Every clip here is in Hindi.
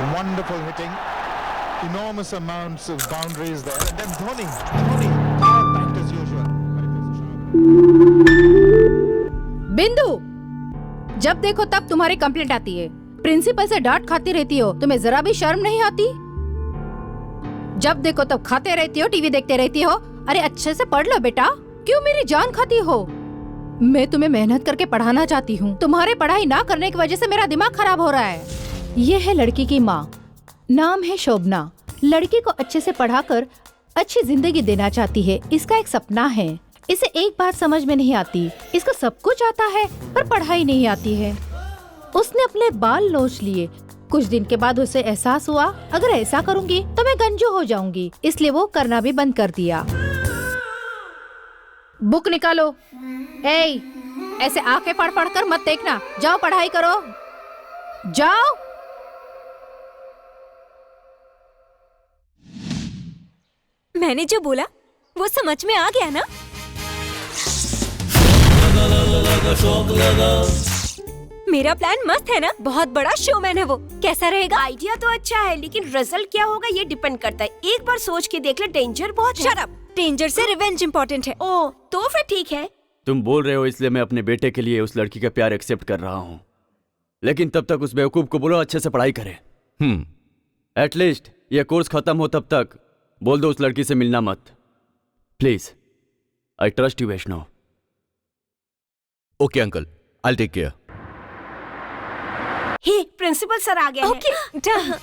Wonderful hitting. Enormous amounts of boundaries there. And then Dhoni, power packed as usual. बिंदु, जब देखो तब तुम्हारी कंप्लेंट आती है। प्रिंसिपल से डांट खाती रहती हो, तुम्हें जरा भी शर्म नहीं आती? जब देखो तब खाते रहती हो, टीवी देखते रहती हो। अरे अच्छे से पढ़ लो बेटा, क्यों मेरी जान खाती हो? मैं तुम्हें मेहनत करके पढ़ाना चाहती हूँ, तुम्हारे पढ़ाई ना करने की वजह से मेरा दिमाग खराब हो रहा है। ये है लड़की की माँ, नाम है शोभना। लड़की को अच्छे से पढ़ाकर अच्छी जिंदगी देना चाहती है, इसका एक सपना है। इसे एक बात समझ में नहीं आती, इसको सब कुछ आता है पर पढ़ाई नहीं आती है। उसने अपने बाल नोच लिए। कुछ दिन के बाद उसे एहसास हुआ, अगर ऐसा करूंगी तो मैं गंजू हो जाऊंगी, इसलिए वो करना भी बंद कर दिया। बुक निकालो। ए, ऐसे आंखें पढ़ पढ़ कर मत देखना, जाओ पढ़ाई करो, जाओ। मैंने जो बोला वो समझ में आ गया ना? मेरा प्लान मस्त है ना? बहुत बड़ा शोमैन है वो। कैसा रहेगा? आइडिया तो अच्छा है, लेकिन रिजल्ट क्या होगा ये डिपेंड करता है। एक बार सोच के देख ले, डेंजर बहुत है। Shut up. डेंजर से रिवेंज इम्पोर्टेंट है। ओह, तो फिर ठीक है। तुम बोल रहे हो इसलिए मैं अपने बेटे के लिए उस लड़की का प्यार एक्सेप्ट कर रहा हूँ, लेकिन तब तक उस बेवकूफ को बोलो अच्छे से पढ़ाई करे। एटलीस्ट ये कोर्स खत्म हो तब तक बोल दो उस लड़की से मिलना मत, please. I trust you Vaishnav. Okay uncle, I take care. Hey, principal sir आ गए हैं। Okay, done.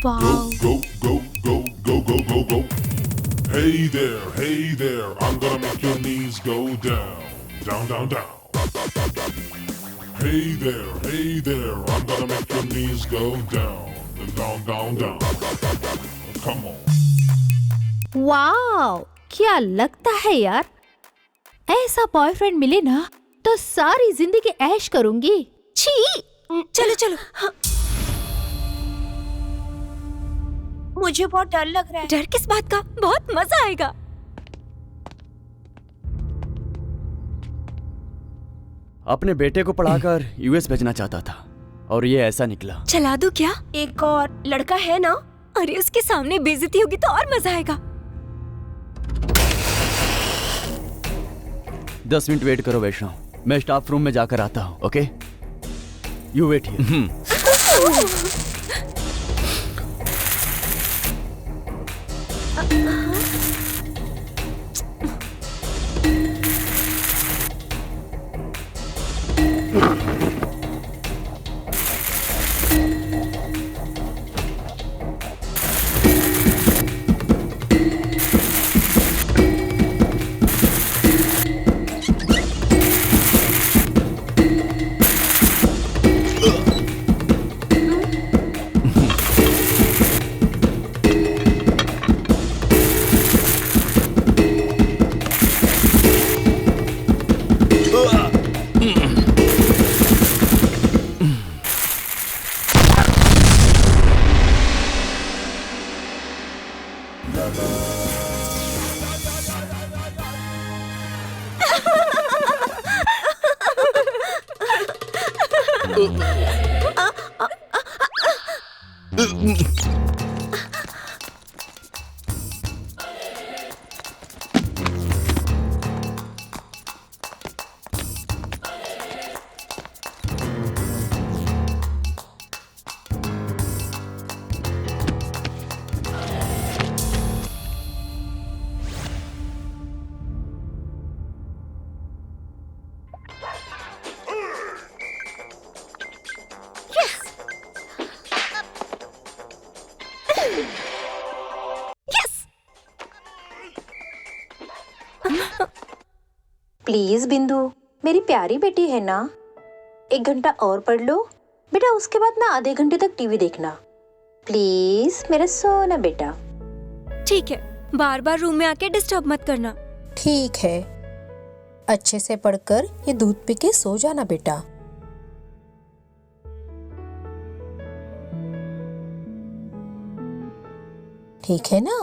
Wow. Go. Hey there, I'm gonna make your knees go down. Hey there, I'm gonna make your knees go down. Come on. Wow, क्या लगता है यार, ऐसा बॉयफ्रेंड मिले ना तो सारी जिंदगी ऐश करूंगी। छी, चलो। मुझे बहुत डर लग रहा है। डर किस बात का? बहुत मजा आएगा। अपने बेटे को पढ़ाकर यूएस भेजना चाहता था और ये ऐसा निकला। चला दूं क्या? एक और लड़का है ना? अरे उसके सामने बेइज्जती होगी तो और मजा आएगा। 10 मिनट वेट करो वैष्णव, मैं स्टाफ रूम में जाकर आता हूँ। Okay, you wait here. Please Bindu, मेरी प्यारी बेटी है ना, 1 घंटा और पढ़ लो बेटा, उसके बाद ना आधे घंटे तक टीवी देखना प्लीज, मेरा सोना बेटा। ठीक है, बार बार रूम में आके डिस्टर्ब मत करना। ठीक है, अच्छे से पढ़कर ये दूध पी के सो जाना बेटा। ठीक है ना? तू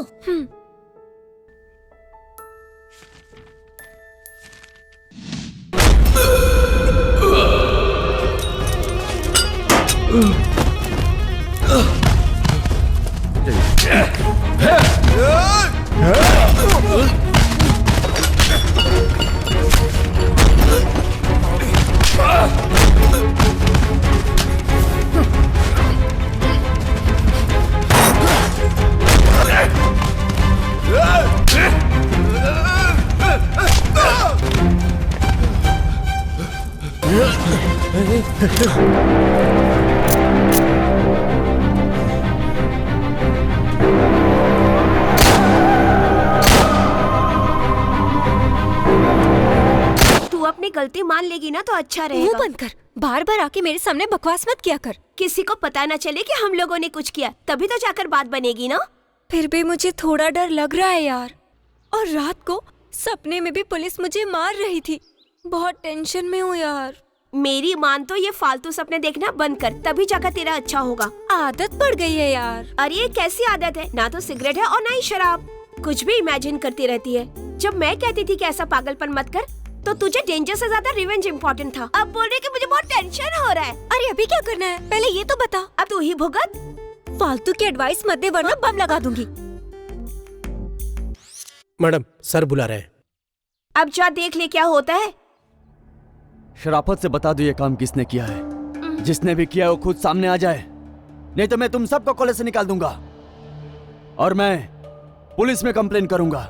अपनी गलती मान लेगी ना तो अच्छा मुंह रहेगा। बंद कर, बार बार आके मेरे सामने बकवास मत किया कर। किसी को पता ना चले कि हम लोगों ने कुछ किया, तभी तो जाकर बात बनेगी ना। फिर भी मुझे थोड़ा डर लग रहा है यार। और रात को सपने में भी पुलिस मुझे मार रही थी। बहुत टेंशन में हूँ यार। मेरी मान तो ये फालतू सपने देखना बंद कर, तभी जाकर तेरा अच्छा होगा। आदत पड़ गई है यार। अरे ये कैसी आदत है, ना तो सिगरेट है और ना ही शराब। कुछ भी इमेजिन करती रहती है। जब मैं कहती थी कि ऐसा पागलपन मत कर, तो तुझे डेंजर से ज्यादा रिवेंज इम्पोर्टेंट था। अब बोल रही कि मुझे बहुत टेंशन हो रहा है। अरे अभी क्या करना है, पहले ये तो बता। अब तू ही भुगत। फालतू की एडवाइस मत दे वरना बम लगा दूंगी। मैडम सर बुला रहे हैं। अब जा देख ले क्या होता है। शराफत से बता दो ये काम किसने किया है। जिसने भी किया वो खुद सामने आ जाए, नहीं तो मैं तुम सबको कॉलेज से निकाल दूंगा और मैं पुलिस में कंप्लेन करूंगा।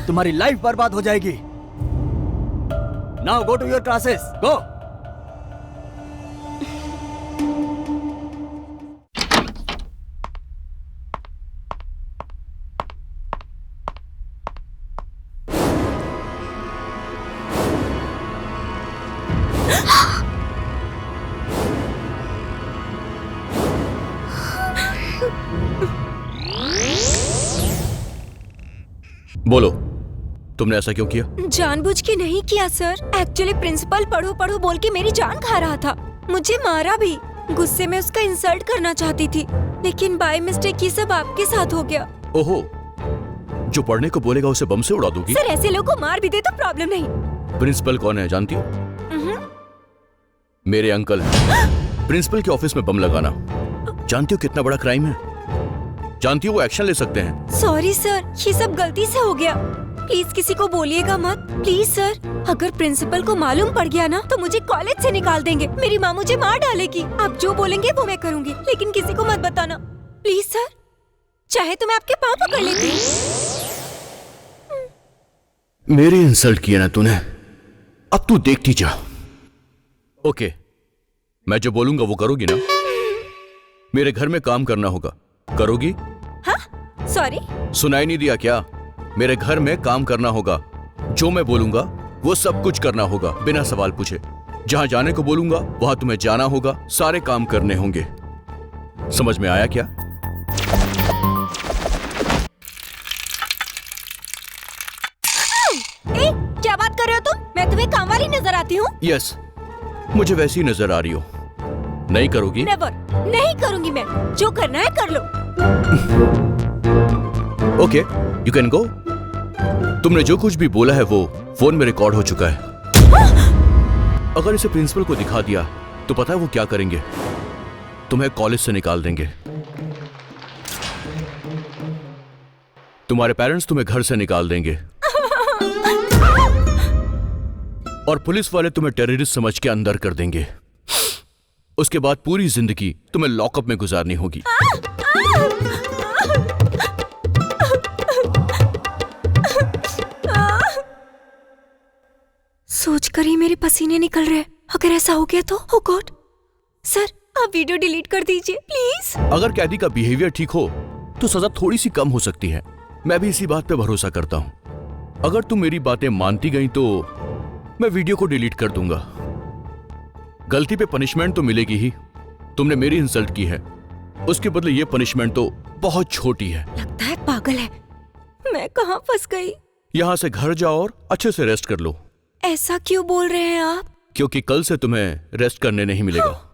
तुम्हारी लाइफ बर्बाद हो जाएगी। Now go to your classes, go. बोलो, तुमने ऐसा क्यों किया? जानबूझ के नहीं किया सर। एक्चुअली प्रिंसिपल पढ़ो पढ़ो बोल के मेरी जान खा रहा था। मुझे मारा भी। गुस्से में उसका इंसल्ट करना चाहती थी, लेकिन बाय मिस्टेक ये सब आपके साथ हो गया। ओहो, जो पढ़ने को बोलेगा उसे बम से उड़ा दूंगी? सर ऐसे लोगों को मार भी दे तो प्रॉब्लम नहीं। प्रिंसिपल कौन है जानती हो? मेरे अंकल हैं। प्रिंसिपल के ऑफिस में बम लगाना, जानती हो कितना बड़ा क्राइम है? जानती हो वो एक्शन ले सकते हैं। सॉरी सर, ये सब गलती से हो गया। प्लीज किसी को बोलिएगा मत। प्लीज सर, अगर प्रिंसिपल को मालूम पड़ गया ना तो मुझे कॉलेज से निकाल देंगे। मेरी माँ मुझे मार डालेगी। आप जो बोलेंगे वो मैं करूँगी, लेकिन किसी को मत बताना प्लीज सर। चाहे तो मैं आपके पाँव पकड़ लेती। मेरी इंसल्ट किया ना तूने, अब तू देखती जा। ओके, मैं जो बोलूंगा वो करोगी ना? मेरे घर में काम करना होगा, करोगी? हाँ सॉरी, सुनाई नहीं दिया क्या? मेरे घर में काम करना होगा। जो मैं बोलूंगा वो सब कुछ करना होगा बिना सवाल पूछे। जहां जाने को बोलूंगा वहां तुम्हें जाना होगा, सारे काम करने होंगे। समझ में आया क्या? ए, क्या बात कर रहे हो तुम? मैं तुम्हें काम वाली नजर आती हूँ? यस, मुझे वैसी नजर आ रही हो। नहीं करोगी? नेवर, नहीं करूंगी मैं। जो करना है कर लो। Okay, you can go. तुमने जो कुछ भी बोला है वो फोन में रिकॉर्ड हो चुका है। अगर इसे प्रिंसिपल को दिखा दिया तो पता है वो क्या करेंगे? तुम्हें कॉलेज से निकाल देंगे। तुम्हारे पेरेंट्स तुम्हें घर से निकाल देंगे और पुलिस वाले तुम्हें टेररिस्ट समझ के अंदर कर देंगे। उसके बाद पूरी जिंदगी तुम्हें लॉकअप में गुजारनी होगी। सोचकर ही मेरे पसीने निकल रहे। अगर ऐसा हो गया तो ओ गॉड। सर आप वीडियो डिलीट कर दीजिए प्लीज। अगर कैदी का बिहेवियर ठीक हो तो सजा थोड़ी सी कम हो सकती है। मैं भी इसी बात पे भरोसा करता हूं। अगर तुम मेरी बातें मानती गई तो मैं वीडियो को डिलीट कर दूंगा। गलती पे पनिशमेंट तो मिलेगी ही। तुमने मेरी इंसल्ट की है, उसके बदले ये पनिशमेंट तो बहुत छोटी है। लगता है पागल है। मैं कहाँ फंस गई? यहां से घर जाओ और अच्छे से रेस्ट कर लो। ऐसा क्यों बोल रहे हैं आप? क्योंकि कल से तुम्हें रेस्ट करने नहीं मिलेगा।